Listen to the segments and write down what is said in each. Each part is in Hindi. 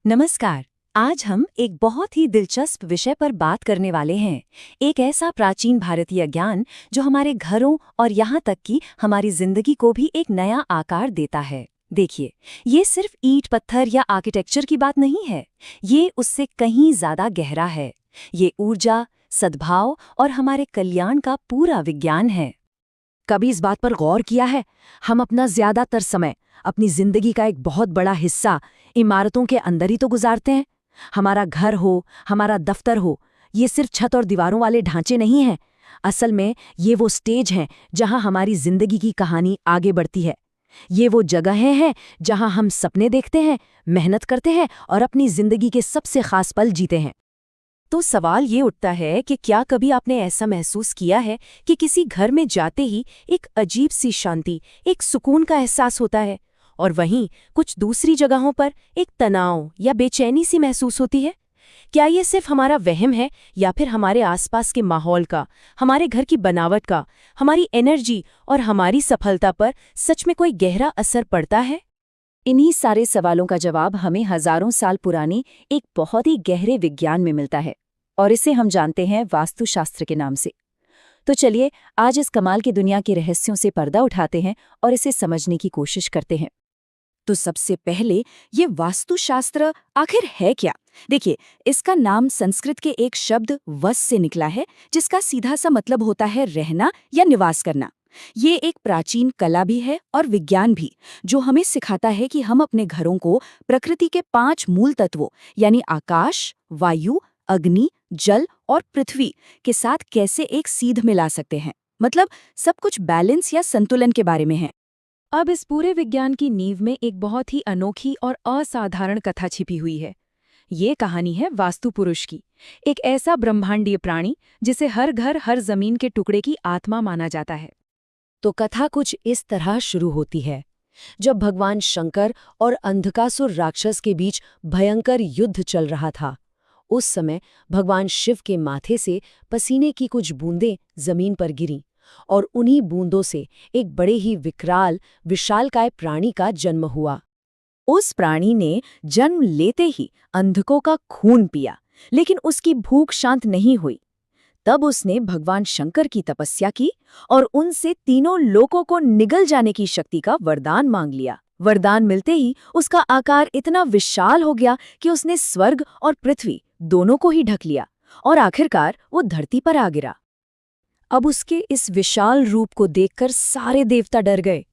नमस्कार। आज हम एक बहुत ही दिलचस्प विषय पर बात करने वाले हैं। एक ऐसा प्राचीन भारतीय ज्ञान जो हमारे घरों और यहाँ तक कि हमारी जिंदगी को भी एक नया आकार देता है। देखिए, ये सिर्फ ईंट पत्थर या आर्किटेक्चर की बात नहीं है। ये उससे कहीं ज्यादा गहरा है। ये ऊर्जा, सद्भाव और हमारे कल्याण का पूरा विज्ञान है। कभी इस बात पर गौर किया है, हम अपना ज्यादातर समय, अपनी जिंदगी का एक बहुत बड़ा हिस्सा इमारतों के अंदर ही तो गुजारते हैं। हमारा घर हो, हमारा दफ्तर हो, ये सिर्फ छत और दीवारों वाले ढांचे नहीं हैं। असल में ये वो स्टेज हैं जहां हमारी जिंदगी की कहानी आगे बढ़ती है। ये वो जगहें हैं जहां हम सपने देखते हैं, मेहनत करते हैं और अपनी जिंदगी के सबसे खास पल जीते हैं। तो सवाल ये उठता है कि क्या कभी आपने ऐसा महसूस किया है कि किसी घर में जाते ही एक अजीब सी शांति, एक सुकून का एहसास होता है, और वहीं कुछ दूसरी जगहों पर एक तनाव या बेचैनी सी महसूस होती है? क्या ये सिर्फ हमारा वहम है या फिर हमारे आसपास के माहौल का, हमारे घर की बनावट का, हमारी एनर्जी और हमारी सफलता पर सच में कोई गहरा असर पड़ता है? इन्हीं सारे सवालों का जवाब हमें हजारों साल पुरानी एक बहुत ही गहरे विज्ञान में मिलता है, और इसे हम जानते हैं वास्तुशास्त्र के नाम से। तो चलिए आज इस कमाल की दुनिया के रहस्यों से पर्दा उठाते हैं और इसे समझने की कोशिश करते हैं। तो सबसे पहले ये वास्तुशास्त्र आखिर है क्या? देखिए, इसका नाम संस्कृत के एक शब्द वस से निकला है, जिसका सीधा सा मतलब होता है रहना या निवास करना। ये एक प्राचीन कला भी है और विज्ञान भी, जो हमें सिखाता है कि हम अपने घरों को प्रकृति के 5 मूल तत्वों यानी आकाश, वायु, अग्नि, जल और पृथ्वी के साथ कैसे एक सीध मिला सकते हैं। मतलब सब कुछ बैलेंस या संतुलन के बारे में है। अब इस पूरे विज्ञान की नींव में एक बहुत ही अनोखी और असाधारण कथा छिपी हुई है। ये कहानी है वास्तु पुरुष की, एक ऐसा ब्रह्मांडीय प्राणी जिसे हर घर, हर जमीन के टुकड़े की आत्मा माना जाता है। तो कथा कुछ इस तरह शुरू होती है। जब भगवान शंकर और अंधकासुर राक्षस के बीच भयंकर युद्ध चल रहा था, उस समय भगवान शिव के माथे से पसीने की कुछ बूंदें जमीन पर गिरीं, और उन्हीं बूंदों से एक बड़े ही विकराल, विशालकाय प्राणी का जन्म हुआ। उस प्राणी ने जन्म लेते ही अंधकों का खून पिया, लेकिन उसकी भूख शांत नहीं हुई। तब उसने भगवान शंकर की तपस्या की और उनसे तीनों लोकों को निगल जाने की शक्ति का वरदान मांग लिया। वरदान मिलते ही उसका आकार इतना विशाल हो गया कि उसने स्वर्ग और पृथ्वी दोनों को ही ढक लिया, और आखिरकार वो धरती पर आ गिरा। अब उसके इस विशाल रूप को देखकर सारे देवता डर गए।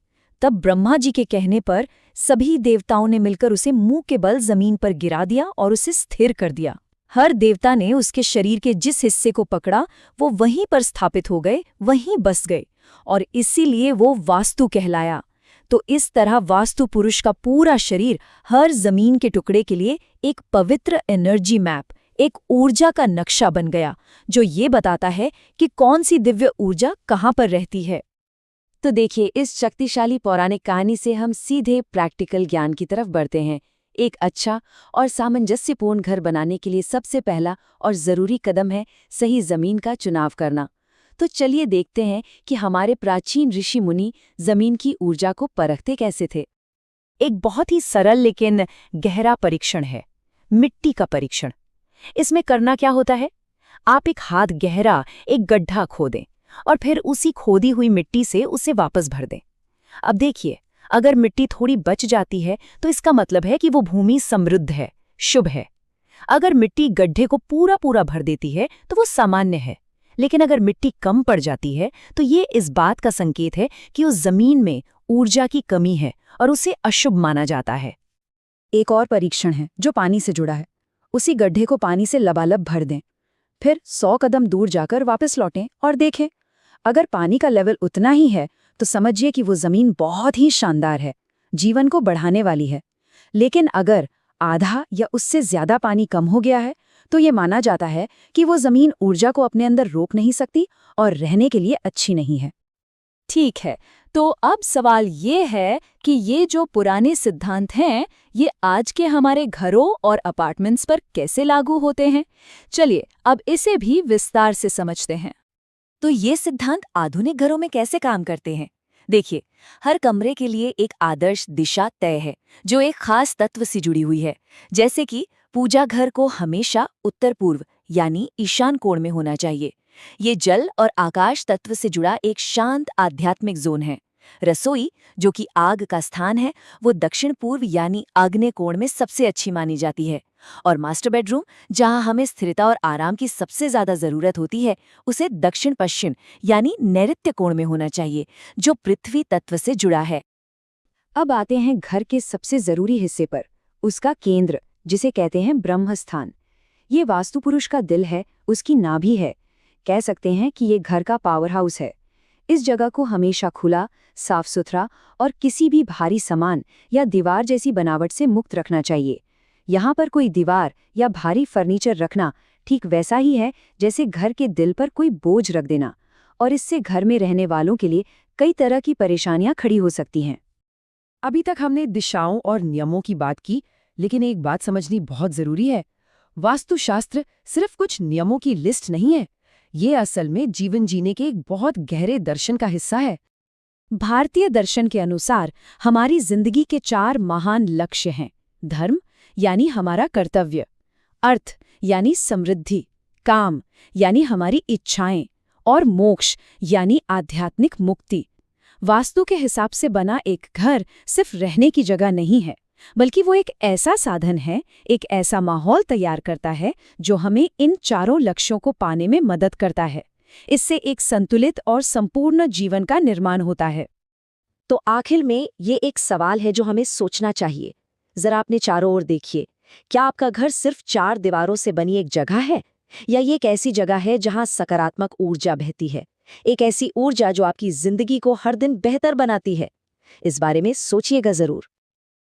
तब ब्रह्मा जी के कहने पर सभी देवताओं ने मिलकर उसे मुंह के बल जमीन पर गिरा दिया और उसे स्थिर कर दिया। हर देवता ने उसके शरीर के जिस हिस्से को पकड़ा, वो वहीं पर स्थापित हो गए, वहीं बस गए, और इसीलिए वो वास्तु कहलाया। तो इस तरह वास्तु पुरुष का पूरा शरीर हर जमीन के टुकड़े के लिए एक पवित्र एनर्जी मैप, एक ऊर्जा का नक्शा बन गया, जो ये बताता है कि कौन सी दिव्य ऊर्जा कहाँ पर रहती है। तो देखिए, इस शक्तिशाली पौराणिक कहानी से हम सीधे प्रैक्टिकल ज्ञान की तरफ बढ़ते हैं। एक अच्छा और सामंजस्यपूर्ण घर बनाने के लिए सबसे पहला और ज़रूरी कदम है सही ज़मीन का चुनाव करना। तो चलिए देखते हैं कि हमारे प्राचीन ऋषि मुनि ज़मीन की ऊर्जा को परखते कैसे थे। एक बहुत ही सरल लेकिन गहरा परीक्षण है, मिट्टी का परीक्षण। इसमें करना क्या होता है? आप एक हाथ गहरा एक गड्ढा खोदें और फिर उसी खोदी हुई मिट्टी से उसे वापस भर दें। अब देखिए, अगर मिट्टी थोड़ी बच जाती है तो इसका मतलब है कि वो भूमि समृद्ध है, शुभ है। अगर मिट्टी गड्ढे को पूरा पूरा भर देती है तो वो सामान्य है। लेकिन अगर मिट्टी कम पड़ जाती है तो ये इस बात का संकेत है कि उस जमीन में ऊर्जा की कमी है और उसे अशुभ माना जाता है। एक और परीक्षण है जो पानी से जुड़ा है। उसी गड्ढे को पानी से लबालब भर दें, फिर 100 कदम दूर जाकर वापस लौटें और देखें। अगर पानी का लेवल उतना ही है तो समझिए कि वो जमीन बहुत ही शानदार है, जीवन को बढ़ाने वाली है। लेकिन अगर आधा या उससे ज्यादा पानी कम हो गया है तो ये माना जाता है कि वो जमीन ऊर्जा को अपने अंदर रोक नहीं सकती और रहने के लिए अच्छी नहीं है। ठीक है, तो अब सवाल ये है कि ये जो पुराने सिद्धांत हैं, ये आज के हमारे घरों और अपार्टमेंट्स पर कैसे लागू होते हैं? चलिए अब इसे भी विस्तार से समझते हैं। तो ये सिद्धांत आधुनिक घरों में कैसे काम करते हैं? देखिए, हर कमरे के लिए एक आदर्श दिशा तय है जो एक खास तत्व से जुड़ी हुई है। जैसे कि पूजा घर को हमेशा उत्तर पूर्व यानी ईशान कोण में होना चाहिए। ये जल और आकाश तत्व से जुड़ा एक शांत आध्यात्मिक जोन है। रसोई, जो कि आग का स्थान है, वो दक्षिण पूर्व यानी आग्नेय कोण में सबसे अच्छी मानी जाती है। और मास्टर बेडरूम, जहां हमें स्थिरता और आराम की सबसे ज्यादा जरूरत होती है, उसे दक्षिण पश्चिम यानी नैऋत्य कोण में होना चाहिए, जो पृथ्वी तत्व से जुड़ा है। अब आते हैं घर के सबसे जरूरी हिस्से पर, उसका केंद्र, जिसे कहते हैं ब्रह्म स्थान। ये वास्तुपुरुष का दिल है, उसकी नाभि है। कह सकते हैं कि ये घर का पावर हाउस है। इस जगह को हमेशा खुला, साफ सुथरा और किसी भी भारी सामान या दीवार जैसी बनावट से मुक्त रखना चाहिए। यहाँ पर कोई दीवार या भारी फर्नीचर रखना ठीक वैसा ही है जैसे घर के दिल पर कोई बोझ रख देना, और इससे घर में रहने वालों के लिए कई तरह की परेशानियां खड़ी हो सकती हैं। अभी तक हमने दिशाओं और नियमों की बात की, लेकिन एक बात समझनी बहुत जरूरी है। वास्तुशास्त्र सिर्फ कुछ नियमों की लिस्ट नहीं है, ये असल में जीवन जीने के एक बहुत गहरे दर्शन का हिस्सा है। भारतीय दर्शन के अनुसार हमारी जिंदगी के 4 महान लक्ष्य हैं। धर्म यानी हमारा कर्तव्य, अर्थ यानी समृद्धि, काम यानी हमारी इच्छाएं, और मोक्ष यानी आध्यात्मिक मुक्ति। वास्तु के हिसाब से बना एक घर सिर्फ रहने की जगह नहीं है, बल्कि वो एक ऐसा साधन है, एक ऐसा माहौल तैयार करता है जो हमें इन चारों लक्ष्यों को पाने में मदद करता है। इससे एक संतुलित और संपूर्ण जीवन का निर्माण होता है। तो आखिर में ये एक सवाल है जो हमें सोचना चाहिए। जरा अपने चारों ओर देखिए, क्या आपका घर सिर्फ 4 दीवारों से बनी एक जगह है, या ये एक ऐसी जगह है जहां सकारात्मक ऊर्जा बहती है, एक ऐसी ऊर्जा जो आपकी जिंदगी को हर दिन बेहतर बनाती है? इस बारे में सोचिएगा जरूर।